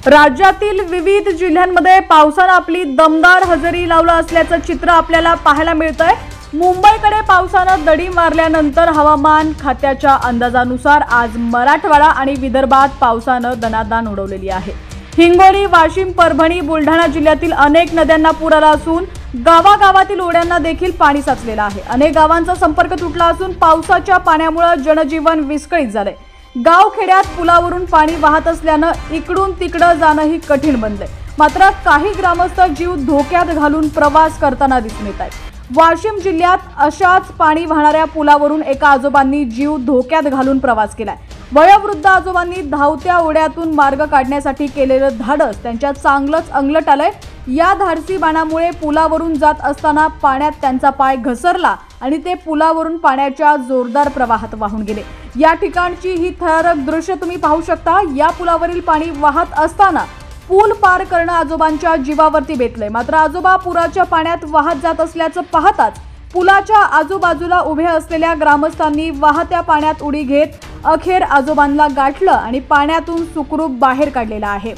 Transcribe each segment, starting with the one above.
राज्यातील विविध जिल्ह्यांमध्ये पावसाने आपली दमदार हजेरी लावली असल्याचं चित्र आपल्याला पाहायला मिळतंय। मुंबईकडे पावसाने दडी मारल्यानंतर हवामान खात्याच्या अंदाजानुसार आज मराठवाडा आणि विदर्भात पावसाने दणादण उडवलेली आहे। हिंगोली, वाशिम, परभणी, बुलढाणा जिल्ह्यातील अनेक नद्यांना पूर आला असून गावागावातील ओढ्यांना देखील पाणी साचलेलं आहे। अनेक गावांचा संपर्क तुटला असून पावसाच्या पाण्यामुळे जनजीवन विस्कळीत झालंय। गाव खेड्यात पुलावरून पाणी वाहत असल्यानं इकडून तिकडे जाणंही कठीण बनलंय। मात्र काही ग्रामस्थ जीव धोक्यात घालून प्रवास करताना दिसून येत आहेत। वाशिम जिल्ह्यात अशाच पाणी वाहणाऱ्या पुलावरून एका आजोबांनी जीव धोक्यात घालून प्रवास केलाय। वयोवृद्ध आजोबांनी धावत्या ओढ्यातून मार्ग काढण्यासाठी केलेलं धाडस त्यांच्या चांगलंच अंगलट आलंय। या धाडसी बाणामुळे पुलावरून जात असताना पाण्यात त्यांचा पाय घसरला आणि ते पुलावरून पाण्याच्या जोरदार प्रवाहात वाहून गेले। या ठिकाणची ही थरारक दृश्य तुम्ही पाहू शकता। या पुलावरील पाणी वाहत असताना पूल पार करणं आजोबांच्या जीवावरती बेतलंय। मात्र आजोबा पुराच्या पाण्यात वाहत जात असल्याचं पाहताच पुलाच्या आजूबाजूला उभे असलेल्या ग्रामस्थांनी वाहत्या पाण्यात उडी घेत अखेर आजोबांना गाठलं आणि पाण्यातून सुखरूप बाहेर काढलेलं आहे।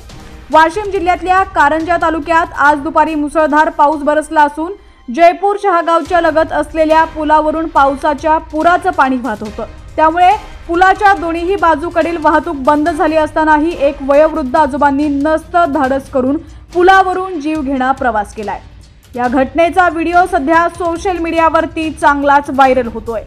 वाशिम जिल्ह्यातल्या कारंजा तालुक्यात आज दुपारी मुसळधार पाऊस बरसला असून जयपूर शहागावच्या लगत असलेल्या पुलावरून पावसाच्या पुराचं पाणी वाहत होतं। त्यामुळे पुलाच्या दोन्ही बाजूकडील वाहतूक बंद झाली असतानाही एक वयोवृद्ध आजोबांनी नसतं धाडस करून पुलावरून जीव घेणा प्रवास केलाय। या घटनेचा व्हिडिओ सध्या सोशल मीडियावरती चांगलाच व्हायरल होतोय।